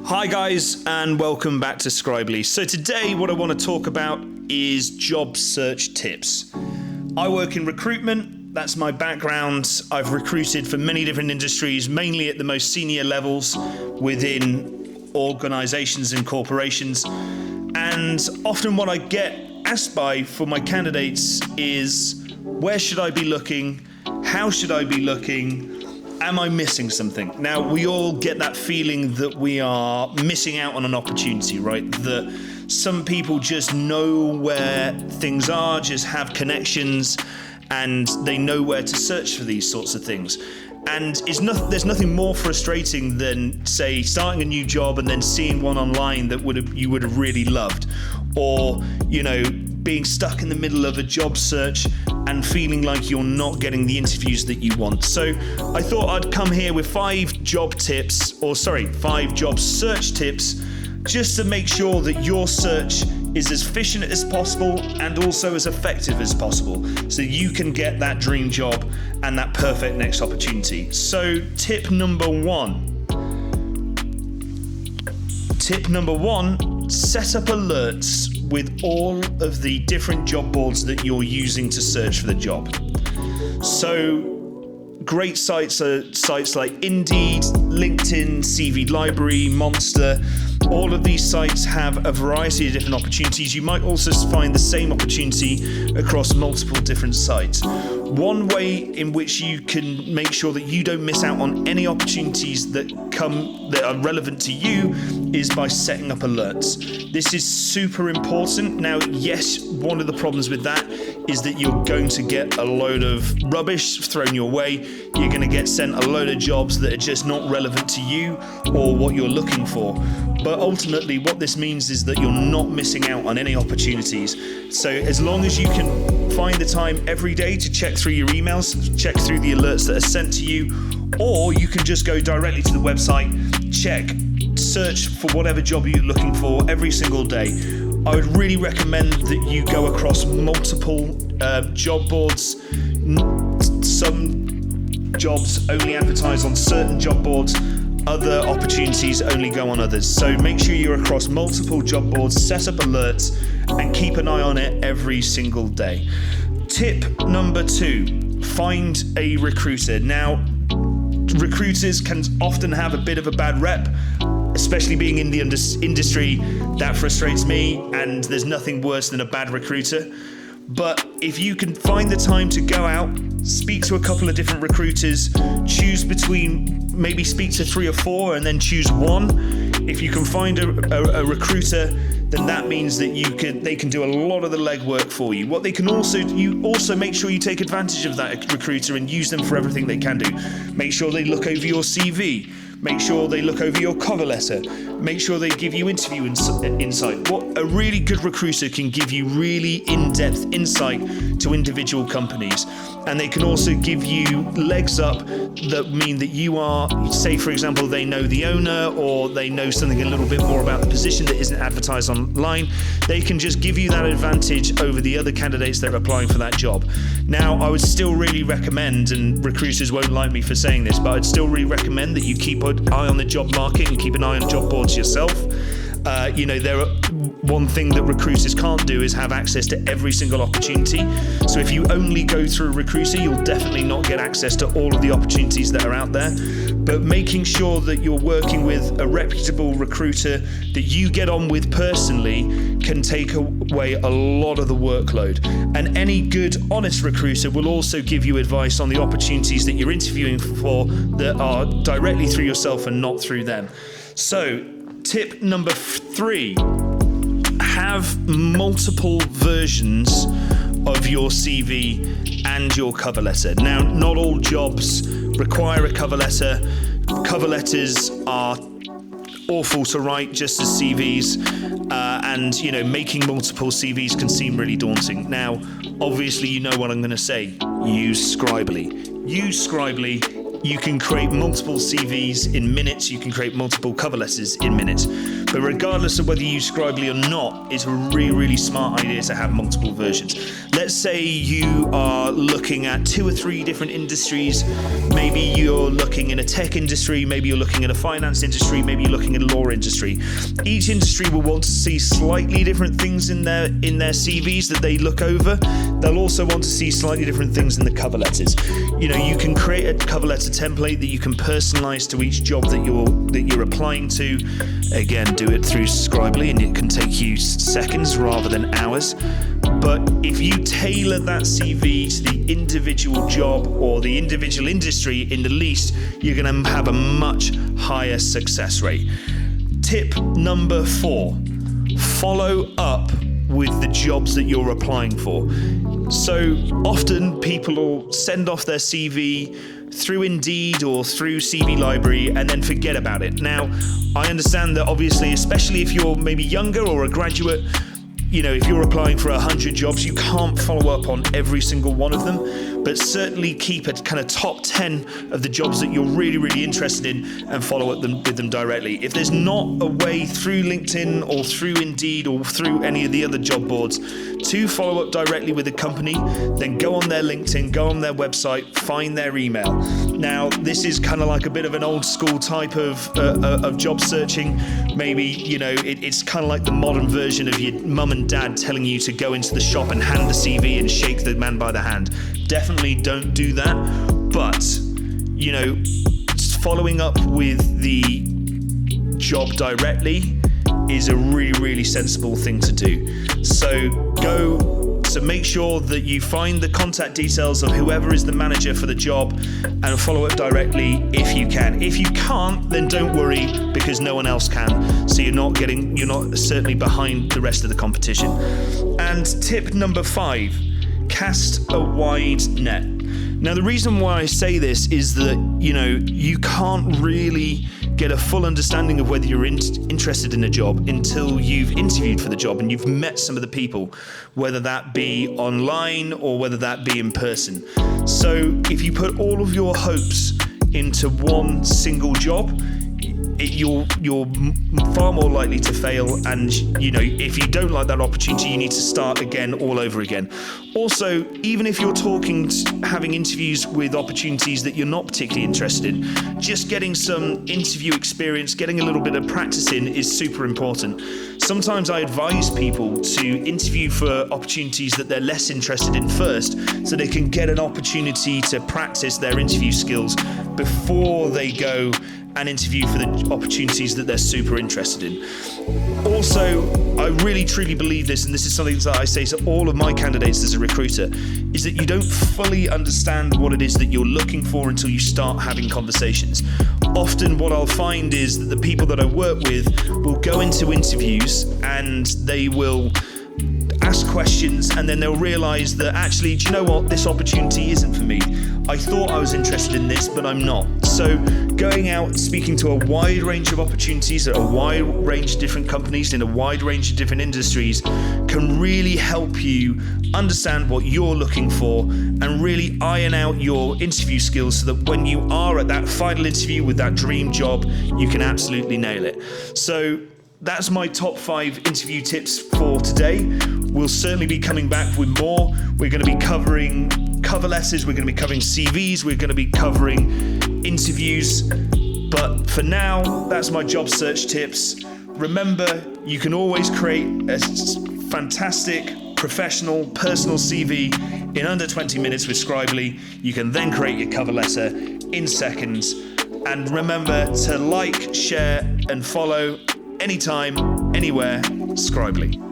Hi guys, and welcome back to Scriberly. So today what I want to talk about is job search tips. I work in recruitment, that's my background. I've recruited for many different industries, mainly at the most senior levels within organizations and corporations. And often what I get asked for my candidates is, where should I be looking? How should I be looking? Am I missing something? Now, we all get that feeling that we are missing out on an opportunity, right? That some people just know where things are, just have connections, and they know where to search for these sorts of things. And there's nothing more frustrating than, say, starting a new job and then seeing one online that you would have really loved. Or, being stuck in the middle of a job search and feeling like you're not getting the interviews that you want. So I thought I'd come here with 5 job search tips, just to make sure that your search is as efficient as possible and also as effective as possible, so you can get that dream job and that perfect next opportunity. So tip number one, set up alerts with all of the different job boards that you're using to search for the job. So great sites are sites like Indeed, LinkedIn, CV Library, Monster. All of these sites have a variety of different opportunities. You might also find the same opportunity across multiple different sites. One way in which you can make sure that you don't miss out on any opportunities that are relevant to you is by setting up alerts. This is super important. Now, yes, one of the problems with that is that you're going to get a load of rubbish thrown your way. You're going to get sent a load of jobs that are just not relevant to you or what you're looking for. But ultimately, what this means is that you're not missing out on any opportunities. So as long as you can find the time every day to check through your emails, check through the alerts that are sent to you, or you can just go directly to the website, search for whatever job you're looking for every single day. I would really recommend that you go across multiple job boards. Some jobs only advertise on certain job boards. Other opportunities only go on others. So make sure you're across multiple job boards, set up alerts, and keep an eye on it every single day. Tip number 2, find a recruiter. Now, recruiters can often have a bit of a bad rep, especially being in the industry. That frustrates me, and there's nothing worse than a bad recruiter. But if you can find the time to go out, speak to a couple of different recruiters, maybe speak to 3 or 4 and then choose one. If you can find a recruiter, then that means that they can do a lot of the legwork for you. What they can you also make sure you take advantage of that recruiter and use them for everything they can do. Make sure they look over your CV. Make sure they look over your cover letter. Make sure they give you interview insight. What a really good recruiter can give you really in-depth insight to individual companies. And they can also give you legs up that mean that you are, say for example, they know the owner or they know something a little bit more about the position that isn't advertised online. They can just give you that advantage over the other candidates that are applying for that job. Now, I would still really recommend, and recruiters won't like me for saying this, but I'd still really recommend that you keep an eye on the job market and keep an eye on job boards yourself. One thing that recruiters can't do is have access to every single opportunity. So if you only go through a recruiter, you'll definitely not get access to all of the opportunities that are out there. But making sure that you're working with a reputable recruiter that you get on with personally can take away a lot of the workload. And any good, honest recruiter will also give you advice on the opportunities that you're interviewing for that are directly through yourself and not through them. So, tip number 3, have multiple versions of your CV and your cover letter. Now, not all jobs require a cover letter. Cover letters are awful to write just as CVs, and making multiple CVs can seem really daunting. Now, obviously, you know what I'm going to say. Use Scriberly. Use Scriberly. you can create multiple CVs in minutes, you can create multiple cover letters in minutes. But regardless of whether you use Scriberly or not, it's a really, really smart idea to have multiple versions. Let's say you are looking at 2 or 3 different industries. Maybe you're looking in a tech industry, maybe you're looking in a finance industry, maybe you're looking in a law industry. Each industry will want to see slightly different things in their CVs that they look over. They'll also want to see slightly different things in the cover letters. You can create a cover letter template that you can personalize to each job that you're applying to. Again, do it through Scriberly, and it can take you seconds rather than hours. But if you tailor that CV to the individual job or the individual industry in the least, you're going to have a much higher success rate. Tip number 4, follow up with the jobs that you're applying for. So often people will send off their CV through Indeed or through CV Library and then forget about it. Now, I understand that obviously, especially if you're maybe younger or a graduate, if you're applying for 100 jobs, you can't follow up on every single one of them, but certainly keep a kind of top 10 of the jobs that you're really, really interested in and follow up with them directly. If there's not a way through LinkedIn or through Indeed or through any of the other job boards to follow up directly with a company, then go on their LinkedIn, go on their website, find their email. Now, this is kind of like a bit of an old school type of job searching. Maybe, it's kind of like the modern version of your mum and dad telling you to go into the shop and hand the CV and shake the man by the hand. Definitely don't do that. But, following up with the job directly is a really, really sensible thing to do. So make sure that you find the contact details of whoever is the manager for the job and follow up directly if you can. If you can't, then don't worry, because no one else can. So you're not certainly behind the rest of the competition. And tip number 5, cast a wide net. Now, the reason why I say this is that, you can't really get a full understanding of whether you're interested in a job until you've interviewed for the job and you've met some of the people, whether that be online or whether that be in person. So if you put all of your hopes into one single job, you're far more likely to fail, and if you don't like that opportunity, you need to start again all over again. Also, even if you're having interviews with opportunities that you're not particularly interested in, just getting some interview experience, getting a little bit of practice in is super important. Sometimes I advise people to interview for opportunities that they're less interested in first, so they can get an opportunity to practice their interview skills before they go and interview for the opportunities that they're super interested in. Also, I really truly believe this, and this is something that I say to all of my candidates as a recruiter, is that you don't fully understand what it is that you're looking for until you start having conversations. Often what I'll find is that the people that I work with will go into interviews and they will ask questions, and then they'll realize that actually, do you know what, this opportunity isn't for me. I thought I was interested in this, but I'm not. So going out, speaking to a wide range of opportunities at a wide range of different companies in a wide range of different industries can really help you understand what you're looking for and really iron out your interview skills so that when you are at that final interview with that dream job, you can absolutely nail it. So that's my top 5 interview tips for today. We'll certainly be coming back with more. We're going to be covering cover letters, we're going to be covering CVs, we're going to be covering interviews. But for now, that's my job search tips. Remember, you can always create a fantastic, professional, personal CV in under 20 minutes with Scriberly. You can then create your cover letter in seconds. And remember to like, share, and follow anytime, anywhere, Scriberly.